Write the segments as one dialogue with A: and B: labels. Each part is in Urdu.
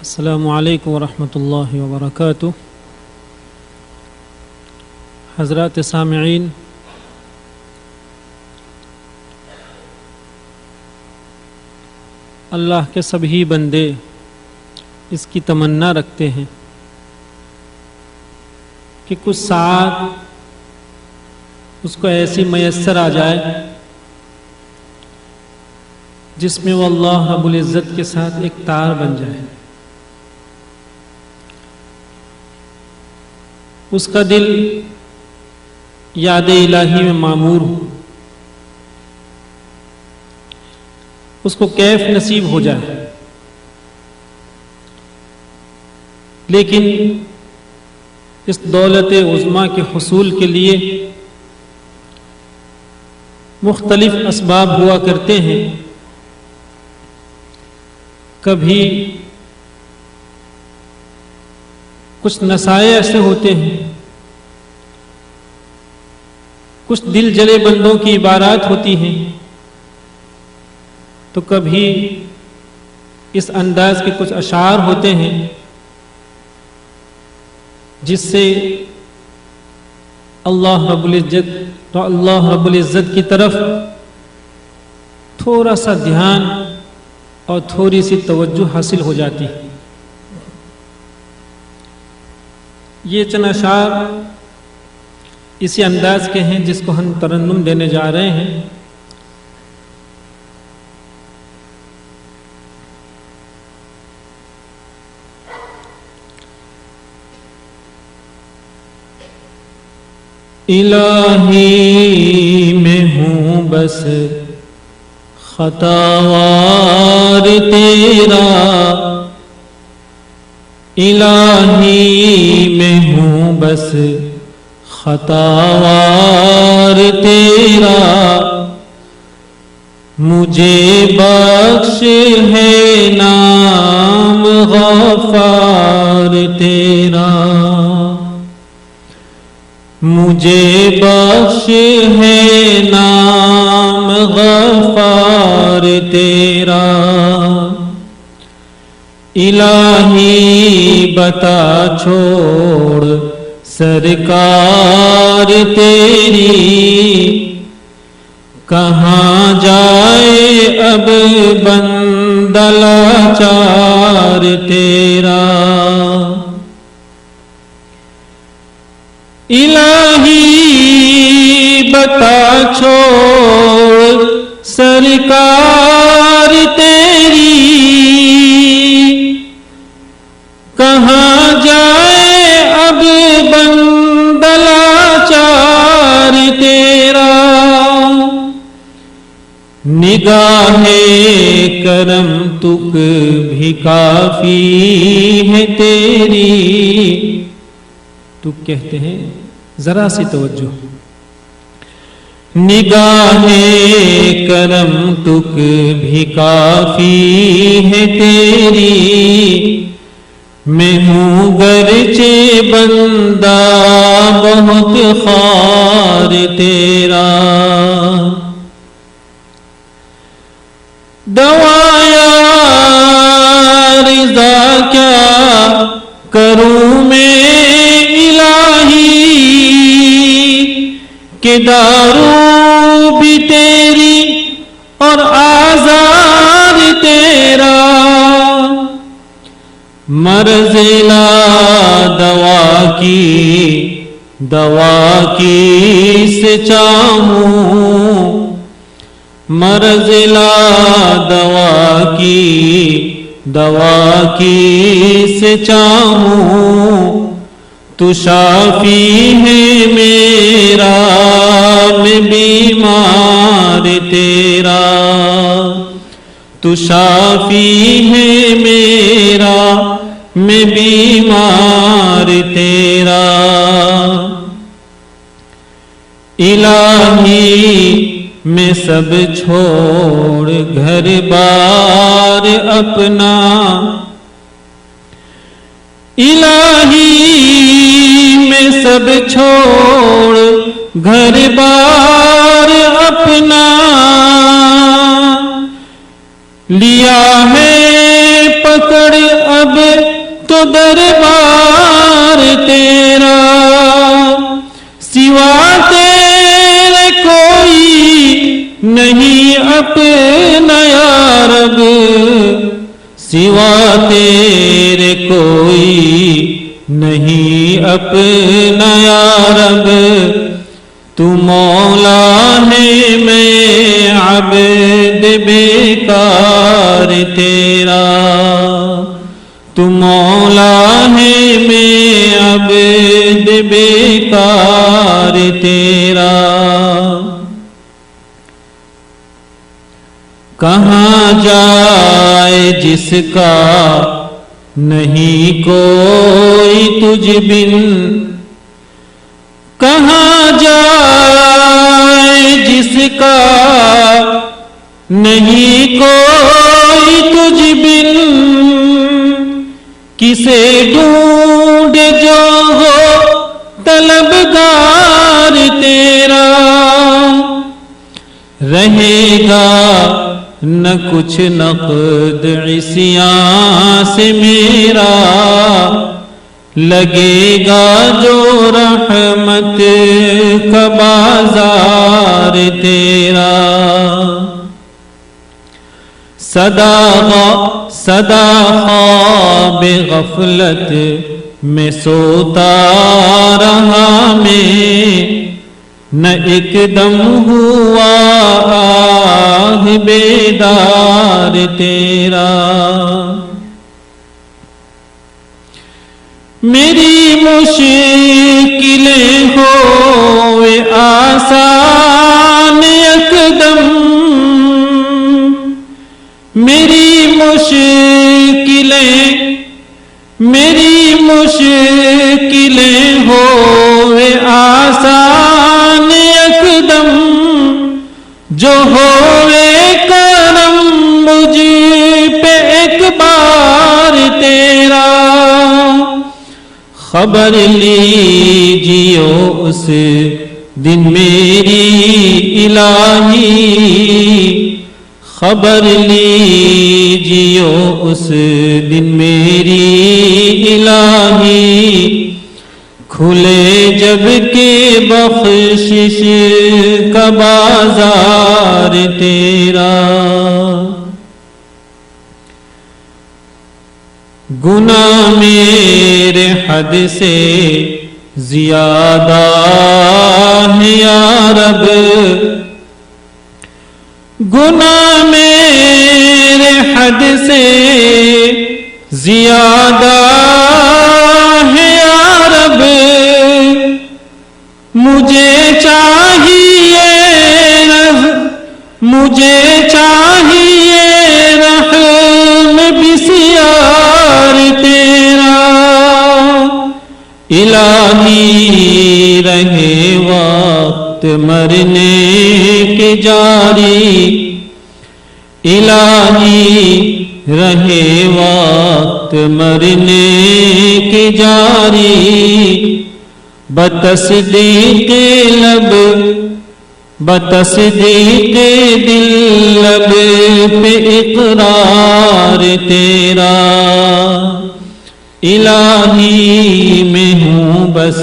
A: السلام علیکم ورحمۃ اللہ وبرکاتہ۔ حضرات سامعین، اللہ کے سبھی بندے اس کی تمنا رکھتے ہیں کہ کچھ ساعت اس کو ایسی میسر آ جائے جس میں وہ اللہ رب العزت کے ساتھ ایک تار بن جائے، اس کا دل یاد الہی میں معمور ہو، اس کو کیف نصیب ہو جائے۔ لیکن اس دولت عظمیٰ کے حصول کے لیے مختلف اسباب ہوا کرتے ہیں۔ کبھی کچھ نصائح ایسے ہوتے ہیں، کچھ دل جلے بندوں کی عبارات ہوتی ہیں، تو کبھی اس انداز کے کچھ اشعار ہوتے ہیں جس سے اللہ رب العزت کی طرف تھوڑا سا دھیان اور تھوڑی سی توجہ حاصل ہو جاتی ہے۔ یہ چند اشعار اسی انداز کے ہیں جس کو ہم ترنم دینے جا رہے ہیں۔ الہی میں ہوں بس خطاوار تیرا، الہی میں ہوں بس خطاوار تیرا، مجھے بخش ہے نام غفار تیرا، مجھے بخش ہے نام غفار تیرا، الہی بتا چھوڑ سرکار تیری، کہاں جائے اب بندہ لاچار تیرا، الہی بتا چھوڑ سرکار تیری، کہاں جائے اب بندہ لاچار تیرا، نگاہ کرم تک بھی کافی ہے تیری، تو کہتے ہیں ذرا سی توجہ، نگاہ کرم تک بھی کافی ہے تیری، میں ہوں گرچہ بندہ بہت خوار تیرا، دوایا رضا کیا کروں میں کہ دارو بھی تیری اور آزار تیرا، مرض لا دوا کی سے چاہوں، مرض لا دوا کی سے چاہوں، تو شافی ہے میرا میں بیمار تیرا، تو شافی ہے میرا میں بیمار تیرا، الہی میں سب چھوڑ گھر بار اپنا، الہی میں سب چھوڑ گھر بار اپنا، لیا ہے پکڑ اب تو دربار تیرا، سوا تیرے کوئی نہیں اپنا یا رب، سوا تیرے کوئی نہیں اپنا یا رب، تو مولا ہے میں عبد بیکار تیرا، تو مولا ہے میں عبد بیکار تیرا۔ کہاں جائے جس کا نہیں کوئی تجھ بن، کہاں جائے جس کا نہیں کوئی تجھ بن، کسے ڈھونڈ جو ہو طلبگار تیرا، رہے گا نہ کچھ نقد عصیاں سے میرا، لگے گا جو رحمت کا بازار تیرا۔ صدا خواب غفلت میں سوتا رہا میں، نہ ایک دم ہوا آہ بیدار تیرا۔ میری مشکلیں ہوئے آسان یکدم، میری مشکلیں ہوئے آسان یکدم، جو ہوئے کرم مجھ پہ ایک بار تیرا، خبر لیجیو اس دن میری الہی، خبر لیجیو اس دن میری الہی، کھلے جب کہ بخشش کا بازار تیرا۔ گناہ میرے حد سے زیادہ ہے یا رب، گناہ میرے حد سے زیادہ ہے یا رب، مجھے چاہیے رحم بسیار تیرا، الہی رہے وقت مرنے کے جاری، الہی رہے وقت مرنے کے جاری، بتصدیق لب بتصدیق دل لب پہ اقرار تیرا، الہی میں ہوں بس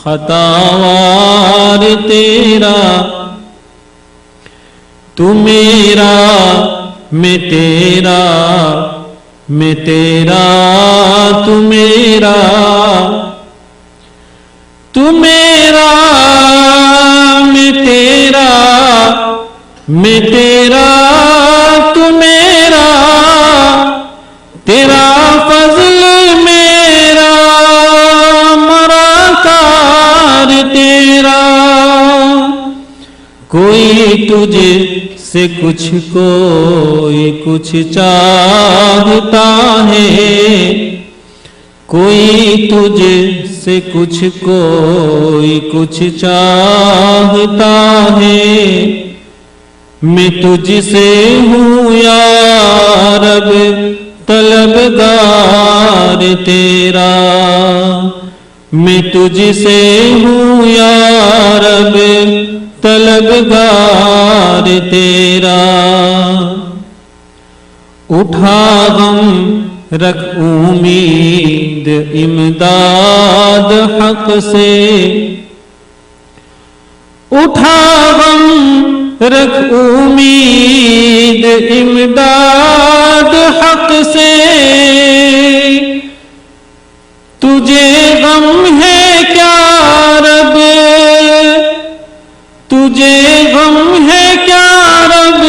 A: خطاوار تیرا، تو میرا میں تیرا، میں تیرا تو میرا، تو میرا میں تیرا، میں تیرا تو میرا، تیرا فضل میرا مراکار تیرا، کوئی تجھ سے کوئی کچھ چاہتا ہے، کوئی تجھ سے کوئی کچھ چاہتا ہے، میں تجھ سے ہوں یا رب طلبگار تیرا، میں تجھ سے ہوں یا رب طلبگار تیرا، اٹھا غم رکھ امید امداد حق سے، اٹھا غم رکھ امید امداد حق سے، تجھے غم ہے کیا رب، تجھے غم ہے کیا رب،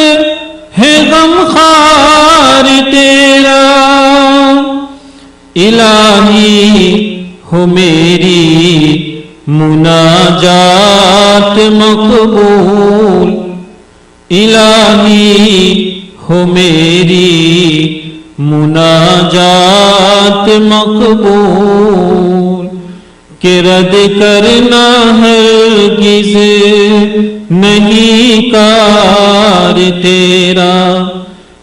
A: ہے غم خوار تیرا، الہی ہو میری مناجات مقبول، الہی ہو میری مناجات مقبول، کہ رد کرنا ہرگز نہیں کار تیرا،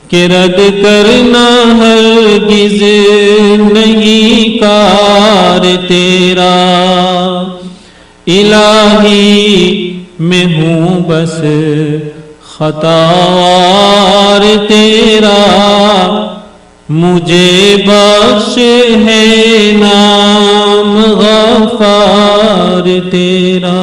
A: کہ رد کرنا ہرگز نہیں کار تیرا، الہی میں ہوں بس خطاوار تیرا، مجھے بخش ہے نام غفار تیرا۔